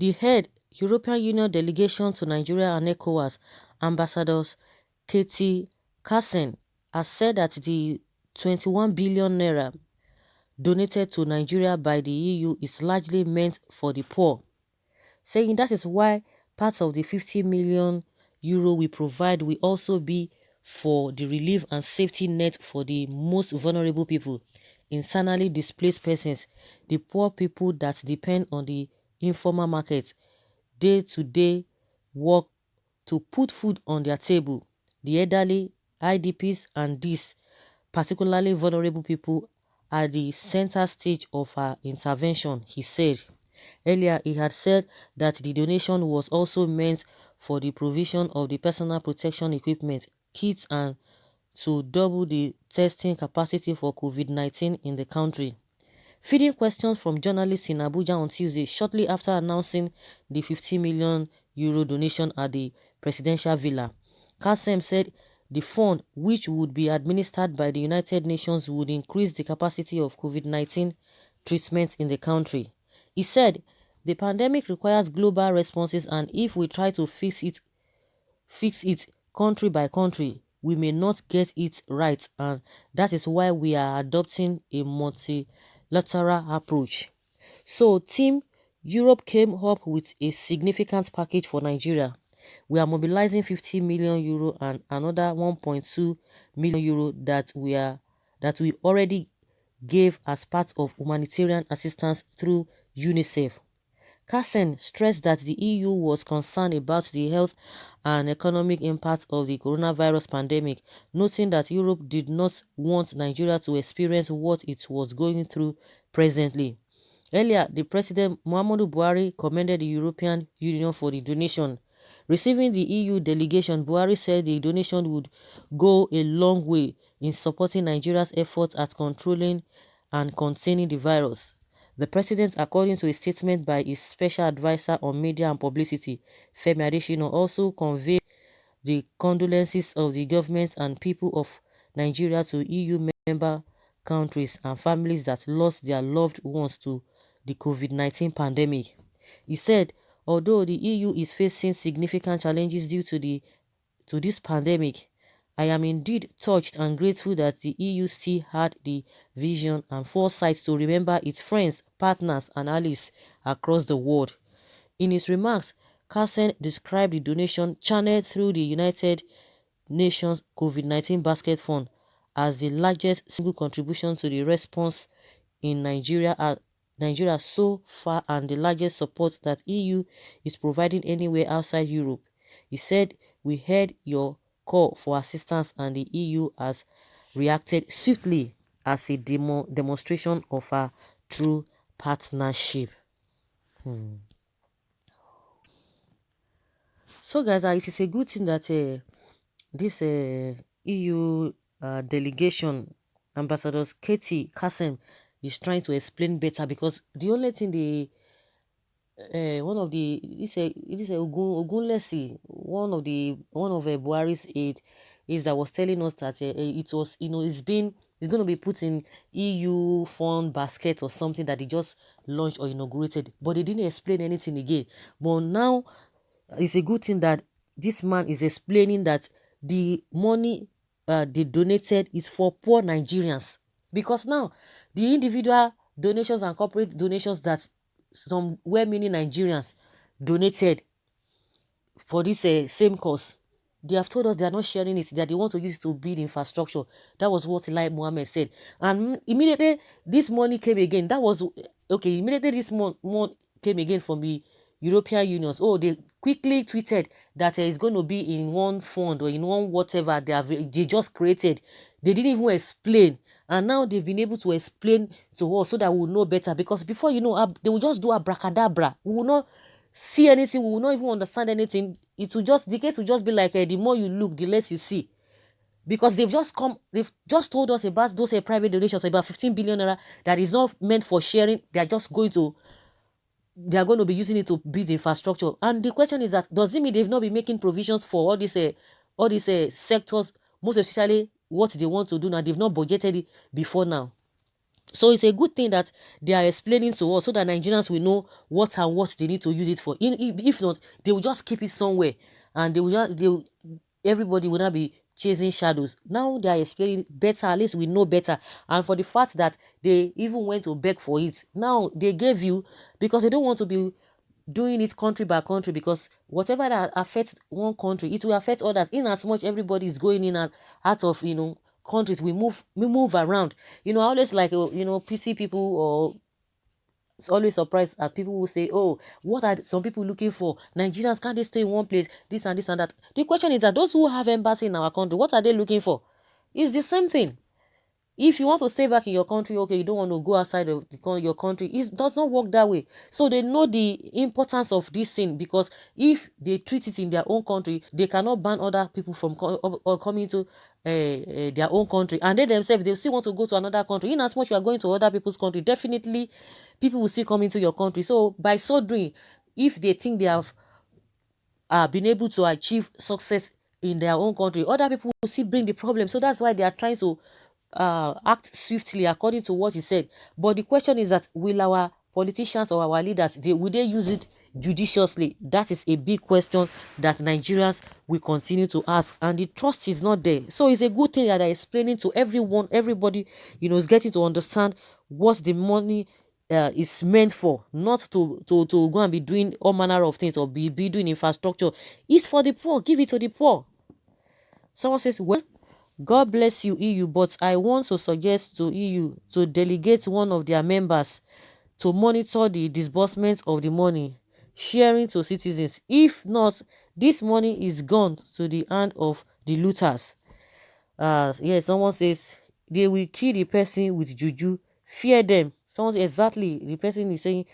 The head European Union delegation to Nigeria and ECOWAS, Ambassadors Katie Kassen, has said that the 21 billion naira donated to Nigeria by the EU is largely meant for the poor, saying that is why part of the 50 million euro we provide will also be for the relief and safety net for the most vulnerable people, internally displaced persons, the poor people that depend on the informal market, day-to-day work to put food on their table, the elderly, IDPs, and these particularly vulnerable people at the center stage of our intervention, he said. Earlier, he had said that the donation was also meant for the provision of the personal protection equipment, kits, and to double the testing capacity for COVID-19 in the country. Feeding questions from journalists in Abuja on Tuesday, shortly after announcing the 50 million euro donation at the presidential villa, Kassem said the fund, which would be administered by the United Nations, would increase the capacity of COVID-19 treatment in the country. He said, the pandemic requires global responses, and if we try to fix it country by country, we may not get it right, and that is why we are adopting a multilateral approach. So, Team Europe came up with a significant package for Nigeria. We are mobilizing 50 million euro and another 1.2 million euro that we already gave as part of humanitarian assistance through UNICEF. Carson stressed that the EU was concerned about the health and economic impact of the coronavirus pandemic, noting that Europe did not want Nigeria to experience what it was going through presently. Earlier, the President Muhammadu Buhari commended the European Union for the donation. Receiving the EU delegation, Buhari said the donation would go a long way in supporting Nigeria's efforts at controlling and containing the virus. The president, according to a statement by his special advisor on media and publicity, Femi Adesina, also conveyed the condolences of the government and people of Nigeria to EU member countries and families that lost their loved ones to the COVID-19 pandemic. He said, although the EU is facing significant challenges due to this pandemic, I am indeed touched and grateful that the EU still had the vision and foresight to remember its friends, partners, and allies across the world. In his remarks, Carson described the donation channeled through the United Nations COVID-19 Basket Fund as the largest single contribution to the response in Nigeria so far and the largest support that EU is providing anywhere outside Europe. He said, we heard your call for assistance and the EU has reacted swiftly as a demonstration of our true partnership. So guys, it is a good thing that this EU delegation, Ambassadors Katie Kassem, is trying to explain better, because the only thing one of Ogunlesi, one of Buhari's aide, is that was telling us that it was, it's going to be put in EU fund basket or something that they just launched or inaugurated, but they didn't explain anything again. But now it's a good thing that this man is explaining that the money they donated is for poor Nigerians, because now the individual donations and corporate donations that some well-meaning Nigerians donated for this same cause, they have told us they are not sharing it, that they want to use it to build infrastructure. That was what Eli Mohammed said. And immediately this money came again. That was okay. Immediately this money came again from the European Union. Oh, they quickly tweeted that it's going to be in one fund or in one whatever they just created. They didn't even explain. And now they've been able to explain to us so that we'll know better. Because before, they will just do abracadabra. We will not see anything. We will not even understand anything. The case will just be like, the more you look, the less you see. Because they've just told us about those private donations, about 15 billion naira, that is not meant for sharing. They are going to be using it to build infrastructure. And the question is that, does it mean they've not been making provisions for all these sectors, most especially what they want to do now? They've not budgeted it before now. So it's a good thing that they are explaining to us so that Nigerians will know what and what they need to use it for. If not, they will just keep it somewhere, and everybody will not be chasing shadows. Now they are explaining better, at least we know better. And for the fact that they even went to beg for it, now they gave you, because they don't want to be doing it country by country, because whatever that affects one country, it will affect others. In as much everybody is going in and out of countries, we move around. I always like pity people, or always surprised at people who say, oh, what are some people looking for? Nigerians, can't they stay in one place? This and this and that. The question is that those who have embassy in our country, what are they looking for? It's the same thing. If you want to stay back in your country, okay, you don't want to go outside of your country, it does not work that way. So they know the importance of this thing, because if they treat it in their own country, they cannot ban other people from coming to their own country, and they themselves, they still want to go to another country. In as much you are going to other people's country, definitely people will still come into your country. So by so doing, if they think they have been able to achieve success in their own country, other people will still bring the problem. So that's why they are trying to act swiftly according to what he said. But the question is that, will our politicians or our leaders, will they use it judiciously? That is a big question that Nigerians will continue to ask, and the trust is not there. So it's a good thing that they're explaining to everybody, is getting to understand what the money is meant for, not to go and be doing all manner of things, or be doing infrastructure. It's for the poor. Give it to the poor. Someone says, well, God bless you, EU, but I want to suggest to EU to delegate one of their members to monitor the disbursement of the money, sharing to citizens. If not, this money is gone to the hand of the looters. Yes, someone says they will kill the person with juju. Fear them. Someone says, exactly. The person is saying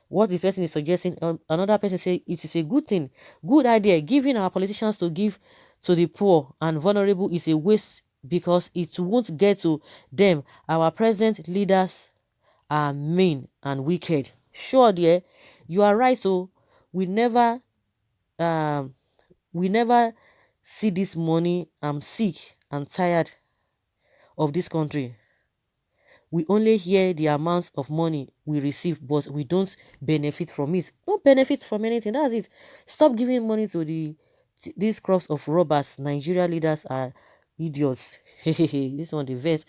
what the person is suggesting. Another person say it is a good thing, good idea. Giving our politicians to give to the poor and vulnerable is a waste, because it won't get to them. Our present leaders are mean and wicked. Sure, dear, you are right. So we never um we never see this money. I'm sick and tired of this country. We only hear the amounts of money we receive, but we don't benefit from it. Don't benefit from anything. That's it. Stop giving money to these crops of robbers. Nigeria leaders are idiots. This one the verse.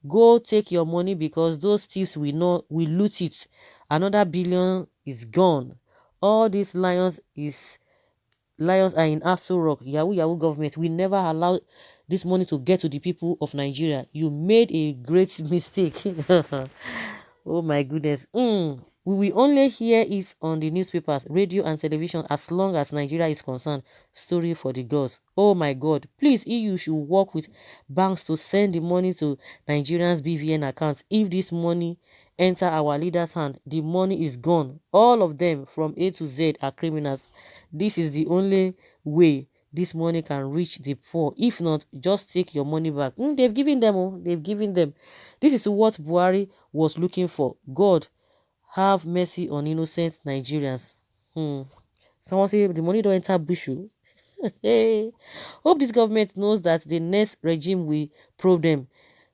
Go take your money, because those thieves will loot it. Another billion is gone. All these lions are in Aso Rock. Yahoo Yahoo government. We never allow this money to get to the people of Nigeria. You made a great mistake. Oh my goodness. We will only hear it on the newspapers, radio and television as long as Nigeria is concerned. Story for the gods. Oh my God. Please, EU should work with banks to send the money to Nigerians' BVN accounts. If this money enter our leaders' hand, the money is gone. All of them from A to Z are criminals. This is the only way this money can reach the poor. If not, just take your money back. They've given them. Oh, they've given them. This is what Buhari was looking for. God, have mercy on innocent Nigerians. Someone say the money don't enter bushu. Hey, hope this government knows that the next regime will probe them.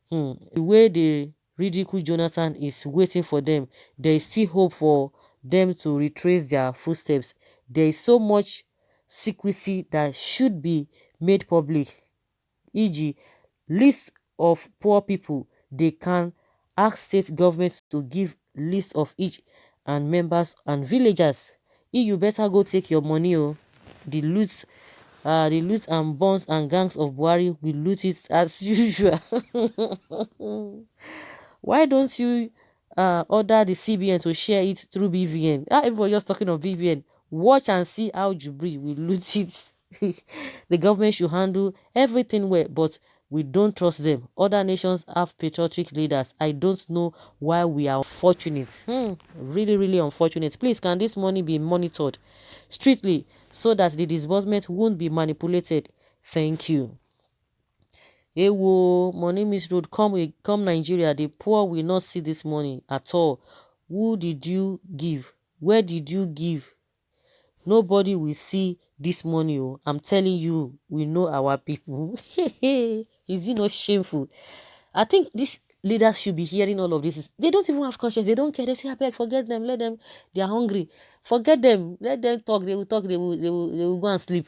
The way they ridicule Jonathan is waiting for them. There is still hope for them to retrace their footsteps. There is so much secrecy that should be made public, e.g., list of poor people. They can ask state governments to give list of each, and members and villagers. You better go take your money. Oh, the loot and bonds and gangs of Buhari will loot it as usual. Why don't you order the CBN to share it through BVN? Everybody just talking of BVN. Watch and see how Jubilee will loot it. The government should handle everything well, but we don't trust them. Other nations have patriotic leaders. I don't know why we are unfortunate. Really, really unfortunate. Please, can this money be monitored strictly so that the disbursement won't be manipulated? Thank you. Ewo, money misroad, come Nigeria. The poor will not see this money at all. Who did you give? Where did you give? Nobody will see this money. Oh, I'm telling you, we know our people. Is it not shameful? I think this leaders should be hearing all of this. They don't even have conscience. They don't care. They say, I beg, forget them. Let them. They are hungry. Forget them. Let them talk. They will talk. They will go and sleep.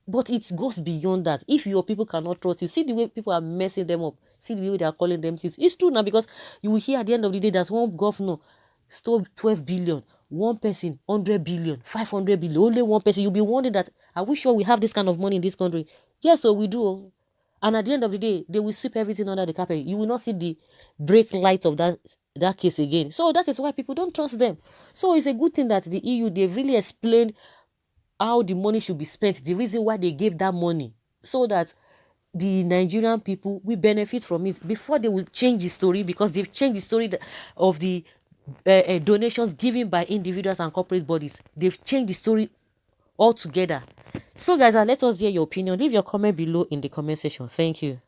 But it goes beyond that. If your people cannot trust you, see the way people are messing them up. See the way they are calling them thieves. It's true now, because you will hear at the end of the day that one governor stole 12 billion, one person 100 billion, 500 billion, only one person. You'll be wondering that, are we sure we have this kind of money in this country? Yes, so we do. And at the end of the day, they will sweep everything under the carpet. You will not see the break light of that case again. So that is why people don't trust them. So it's a good thing that the EU, they've really explained how the money should be spent, the reason why they gave that money, so that the Nigerian people will benefit from it before they will change the story, because they've changed the story of the donations given by individuals and corporate bodies. They've changed the story altogether. So guys, let us hear your opinion. Leave your comment below in the comment section. Thank you.